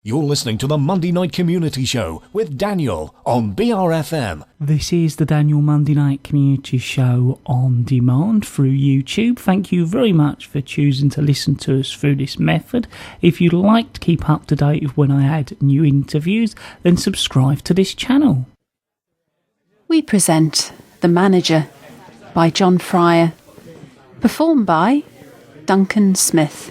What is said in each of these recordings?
You're listening to the Monday Night Community Show with Daniel on BRFM. This is the Daniel Monday Night Community Show on demand through YouTube. Thank you very much for choosing to listen to us through this method. If you'd like to keep up to date with when I add new interviews, then subscribe to this channel. We present The Manager by John Fryer, performed by Duncan Smith.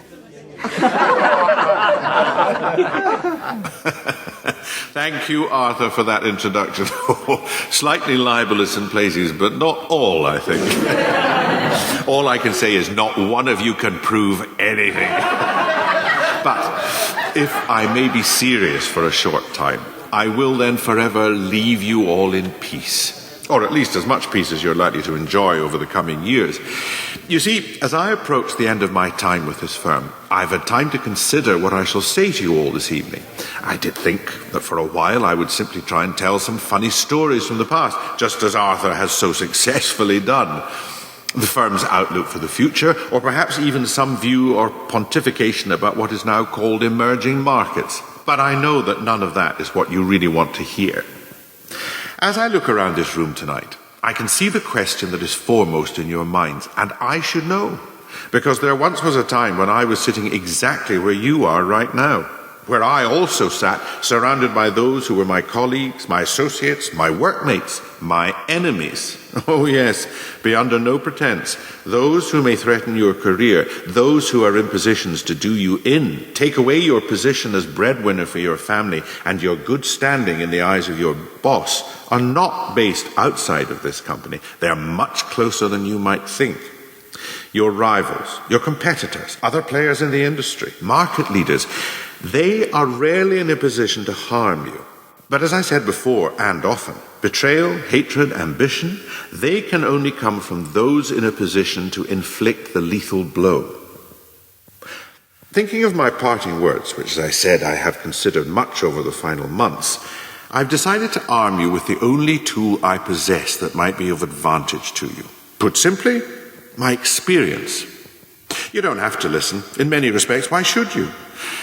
Thank you, Arthur, for that introduction. Slightly libelous in places, but not all, I think. All I can say is not one of you can prove anything. But if I may be serious for a short time, I will then forever leave you all in peace. Or at least as much peace as you're likely to enjoy over the coming years. You see, as I approach the end of my time with this firm, I've had time to consider what I shall say to you all this evening. I did think that for a while I would simply try and tell some funny stories from the past, just as Arthur has so successfully done. The firm's outlook for the future, or perhaps even some view or pontification about what is now called emerging markets. But I know that none of that is what you really want to hear. As I look around this room tonight, I can see the question that is foremost in your minds, and I should know, because there once was a time when I was sitting exactly where you are right now, where I also sat surrounded by those who were my colleagues, my associates, my workmates, my enemies. Oh yes, be under no pretense. Those who may threaten your career, those who are in positions to do you in, take away your position as breadwinner for your family and your good standing in the eyes of your boss, are not based outside of this company. They are much closer than you might think. Your rivals, your competitors, other players in the industry, market leaders, they are rarely in a position to harm you. But as I said before, and often, betrayal, hatred, ambition, they can only come from those in a position to inflict the lethal blow. Thinking of my parting words, which as I said I have considered much over the final months, I've decided to arm you with the only tool I possess that might be of advantage to you. Put simply, my experience. You don't have to listen. In many respects, why should you?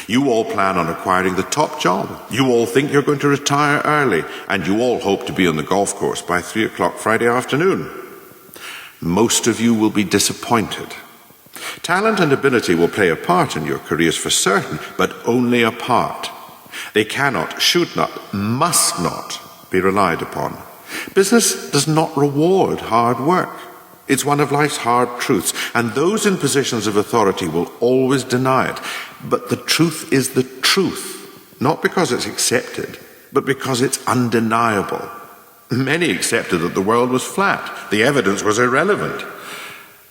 You all plan on acquiring the top job. You all think you're going to retire early, and you all hope to be on the golf course by 3 o'clock Friday afternoon. Most of you will be disappointed. Talent and ability will play a part in your careers for certain, but only a part. They cannot, should not, must not be relied upon. Business does not reward hard work. It's one of life's hard truths, and those in positions of authority will always deny it. But the truth is the truth, not because it's accepted, but because it's undeniable. Many accepted that the world was flat. The evidence was irrelevant.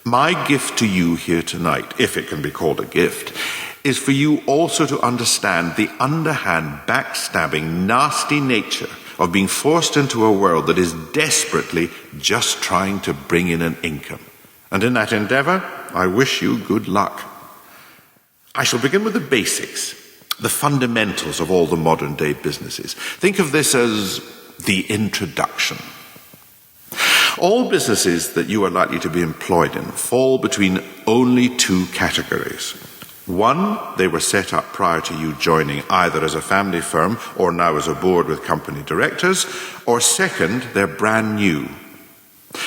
My gift to you here tonight, if it can be called a gift, is for you also to understand the underhand, backstabbing, nasty nature of being forced into a world that is desperately just trying to bring in an income. And in that endeavor, I wish you good luck. I shall begin with the basics, the fundamentals of all the modern day businesses. Think of this as the introduction. All businesses that you are likely to be employed in fall between only two categories. One, they were set up prior to you joining either as a family firm or now as a board with company directors, or second, they're brand new.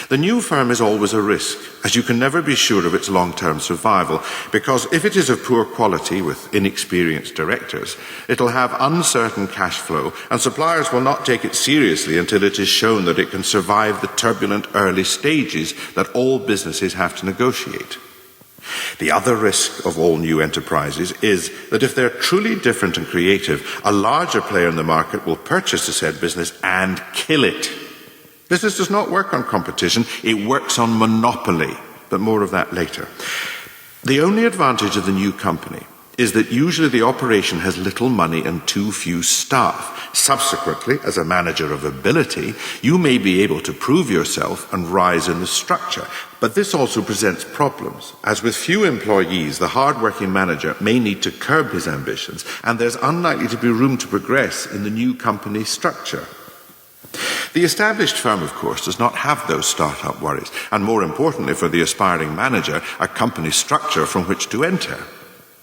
The new firm is always a risk, as you can never be sure of its long-term survival, because if it is of poor quality with inexperienced directors, it'll have uncertain cash flow, and suppliers will not take it seriously until it is shown that it can survive the turbulent early stages that all businesses have to negotiate. The other risk of all new enterprises is that if they're truly different and creative, a larger player in the market will purchase the said business and kill it. Business does not work on competition, it works on monopoly, but more of that later. The only advantage of the new company is that usually the operation has little money and too few staff. Subsequently, as a manager of ability, you may be able to prove yourself and rise in the structure. But this also presents problems, as with few employees, the hard-working manager may need to curb his ambitions, and there's unlikely to be room to progress in the new company structure. The established firm, of course, does not have those start-up worries, and more importantly for the aspiring manager, a company structure from which to enter.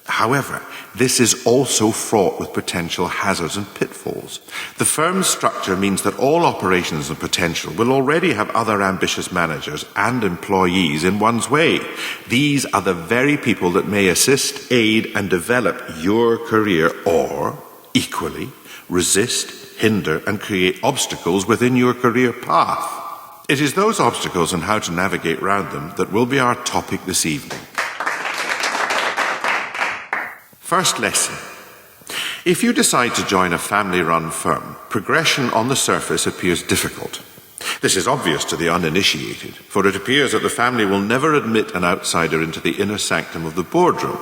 However, this is also fraught with potential hazards and pitfalls. The firm's structure means that all operations and potential will already have other ambitious managers and employees in one's way. These are the very people that may assist, aid, and develop your career, or, equally, resist, hinder, and create obstacles within your career path. It is those obstacles and how to navigate round them that will be our topic this evening. First lesson. If you decide to join a family-run firm, progression on the surface appears difficult. This is obvious to the uninitiated, for it appears that the family will never admit an outsider into the inner sanctum of the boardroom.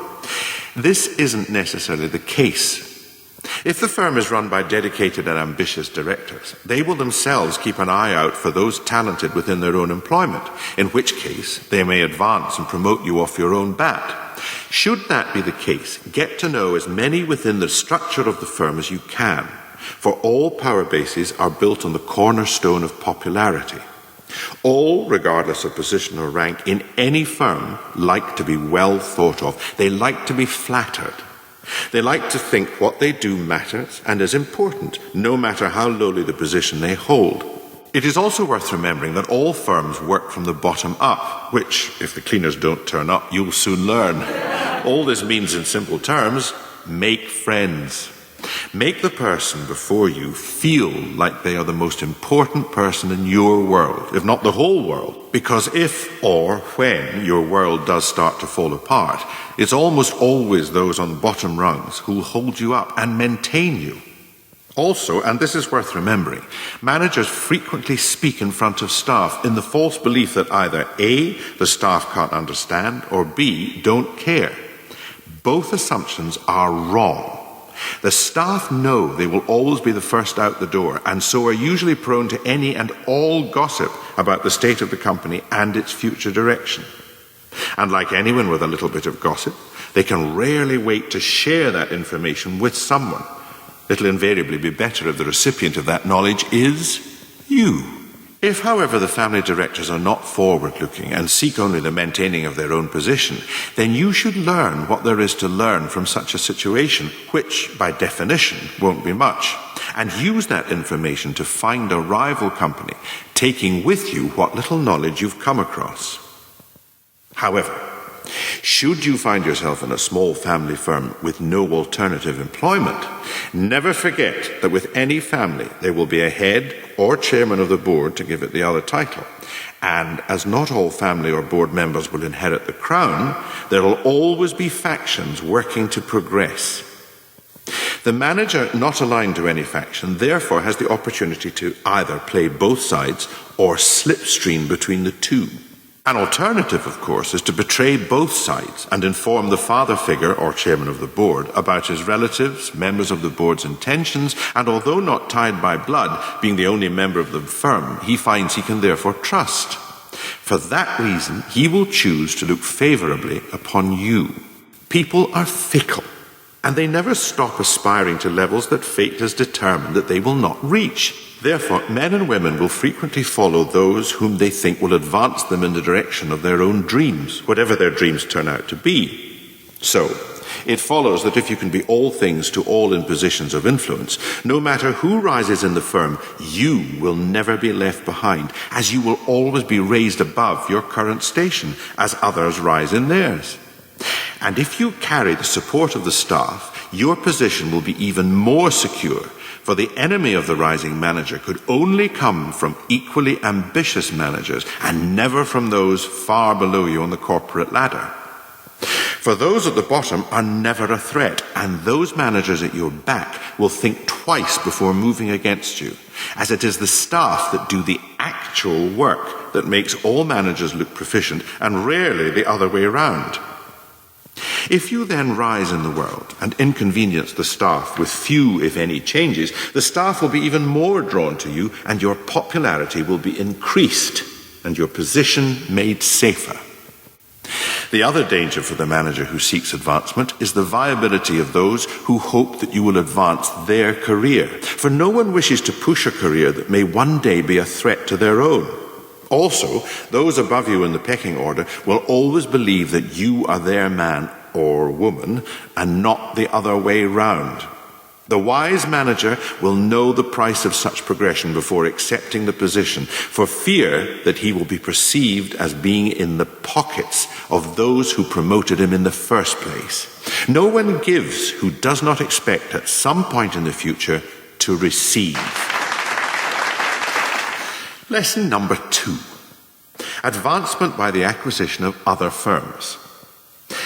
This isn't necessarily the case. If the firm is run by dedicated and ambitious directors, they will themselves keep an eye out for those talented within their own employment, in which case they may advance and promote you off your own bat. Should that be the case, get to know as many within the structure of the firm as you can, for all power bases are built on the cornerstone of popularity. All, regardless of position or rank in any firm, like to be well thought of. They like to be flattered. They like to think what they do matters and is important, no matter how lowly the position they hold. It is also worth remembering that all firms work from the bottom up, which, if the cleaners don't turn up, you'll soon learn. All this means, in simple terms, make friends. Make the person before you feel like they are the most important person in your world, if not the whole world. Because if or when your world does start to fall apart, it's almost always those on the bottom rungs who will hold you up and maintain you. Also, and this is worth remembering, managers frequently speak in front of staff in the false belief that either A, the staff can't understand, or B, don't care. Both assumptions are wrong. The staff know they will always be the first out the door, and so are usually prone to any and all gossip about the state of the company and its future direction. And like anyone with a little bit of gossip, they can rarely wait to share that information with someone. It'll invariably be better if the recipient of that knowledge is you. If, however, the family directors are not forward-looking and seek only the maintaining of their own position, then you should learn what there is to learn from such a situation, which, by definition, won't be much, and use that information to find a rival company, taking with you what little knowledge you've come across. However, should you find yourself in a small family firm with no alternative employment, never forget that with any family there will be a head or chairman of the board to give it the other title. And as not all family or board members will inherit the crown, there will always be factions working to progress. The manager not aligned to any faction therefore has the opportunity to either play both sides or slipstream between the two. An alternative, of course, is to betray both sides and inform the father figure or chairman of the board about his relatives, members of the board's intentions, and although not tied by blood, being the only member of the firm, he finds he can therefore trust. For that reason, he will choose to look favourably upon you. People are fickle, and they never stop aspiring to levels that fate has determined that they will not reach. Therefore, men and women will frequently follow those whom they think will advance them in the direction of their own dreams, whatever their dreams turn out to be. So, it follows that if you can be all things to all in positions of influence, no matter who rises in the firm, you will never be left behind, as you will always be raised above your current station as others rise in theirs. And if you carry the support of the staff, your position will be even more secure, for the enemy of the rising manager could only come from equally ambitious managers and never from those far below you on the corporate ladder. For those at the bottom are never a threat, and those managers at your back will think twice before moving against you, as it is the staff that do the actual work that makes all managers look proficient and rarely the other way around. If you then rise in the world and inconvenience the staff with few, if any, changes, the staff will be even more drawn to you, and your popularity will be increased and your position made safer. The other danger for the manager who seeks advancement is the viability of those who hope that you will advance their career, for no one wishes to push a career that may one day be a threat to their own. Also, those above you in the pecking order will always believe that you are their man or woman and not the other way round. The wise manager will know the price of such progression before accepting the position, for fear that he will be perceived as being in the pockets of those who promoted him in the first place. No one gives who does not expect at some point in the future to receive. Lesson number 2. Advancement by the acquisition of other firms.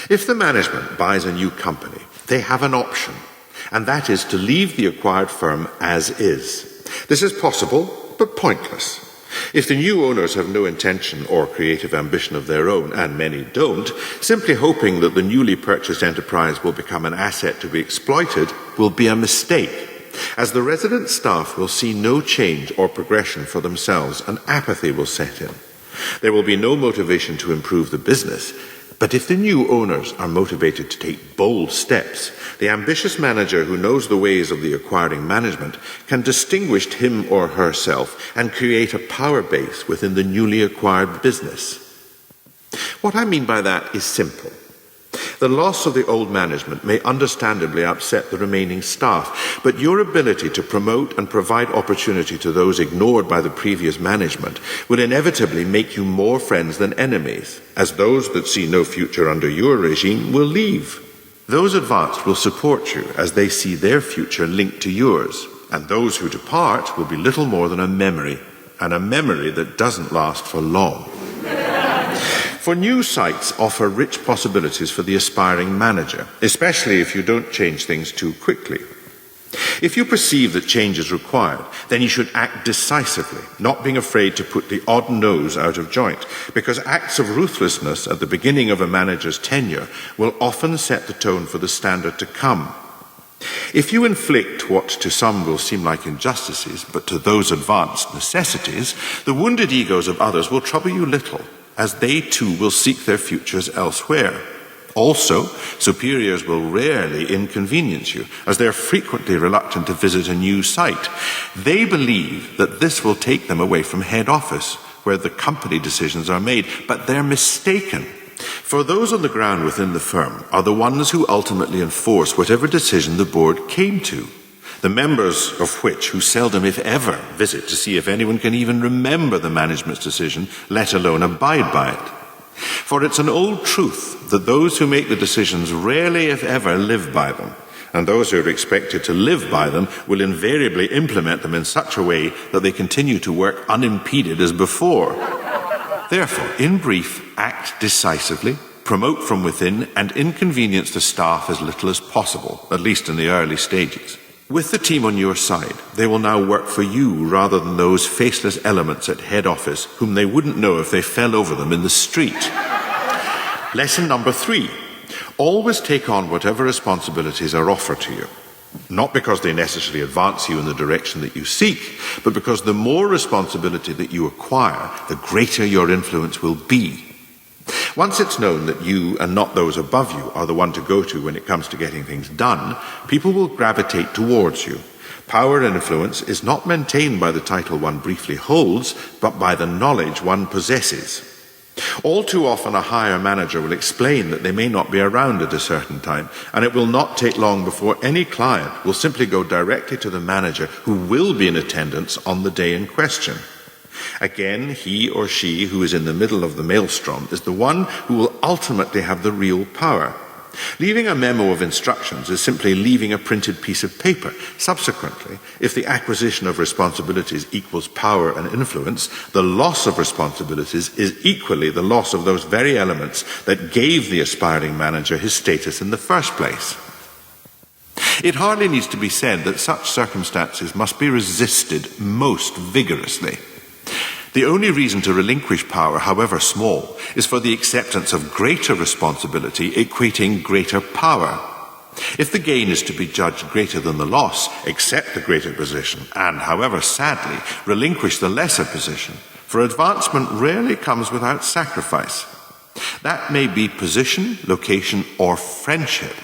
If the management buys a new company, they have an option, and that is to leave the acquired firm as is. This is possible, but pointless. If the new owners have no intention or creative ambition of their own, and many don't, simply hoping that the newly purchased enterprise will become an asset to be exploited will be a mistake, as the resident staff will see no change or progression for themselves, and apathy will set in. There will be no motivation to improve the business. But if the new owners are motivated to take bold steps, the ambitious manager who knows the ways of the acquiring management can distinguish him or herself and create a power base within the newly acquired business. What I mean by that is simple. The loss of the old management may understandably upset the remaining staff, but your ability to promote and provide opportunity to those ignored by the previous management will inevitably make you more friends than enemies, as those that see no future under your regime will leave. Those advanced will support you as they see their future linked to yours, and those who depart will be little more than a memory, and a memory that doesn't last for long. For new sites offer rich possibilities for the aspiring manager, especially if you don't change things too quickly. If you perceive that change is required, then you should act decisively, not being afraid to put the odd nose out of joint, because acts of ruthlessness at the beginning of a manager's tenure will often set the tone for the standard to come. If you inflict what to some will seem like injustices, but to those advanced necessities, the wounded egos of others will trouble you little, as they too will seek their futures elsewhere. Also, superiors will rarely inconvenience you, as they are frequently reluctant to visit a new site. They believe that this will take them away from head office, where the company decisions are made, but they're mistaken. For those on the ground within the firm are the ones who ultimately enforce whatever decision the board came to, the members of which who seldom, if ever, visit to see if anyone can even remember the management's decision, let alone abide by it. For it's an old truth that those who make the decisions rarely, if ever, live by them, and those who are expected to live by them will invariably implement them in such a way that they continue to work unimpeded as before. Therefore, in brief, act decisively, promote from within, and inconvenience the staff as little as possible, at least in the early stages. With the team on your side, they will now work for you rather than those faceless elements at head office whom they wouldn't know if they fell over them in the street. Lesson number 3. Always take on whatever responsibilities are offered to you. Not because they necessarily advance you in the direction that you seek, but because the more responsibility that you acquire, the greater your influence will be. Once it's known that you and not those above you are the one to go to when it comes to getting things done, people will gravitate towards you. Power and influence is not maintained by the title one briefly holds, but by the knowledge one possesses. All too often a higher manager will explain that they may not be around at a certain time, and it will not take long before any client will simply go directly to the manager who will be in attendance on the day in question. Again, he or she who is in the middle of the maelstrom is the one who will ultimately have the real power. Leaving a memo of instructions is simply leaving a printed piece of paper. Subsequently, if the acquisition of responsibilities equals power and influence, the loss of responsibilities is equally the loss of those very elements that gave the aspiring manager his status in the first place. It hardly needs to be said that such circumstances must be resisted most vigorously. The only reason to relinquish power, however small, is for the acceptance of greater responsibility equating greater power. If the gain is to be judged greater than the loss, accept the greater position and, however sadly, relinquish the lesser position, for advancement rarely comes without sacrifice. That may be position, location, or friendship,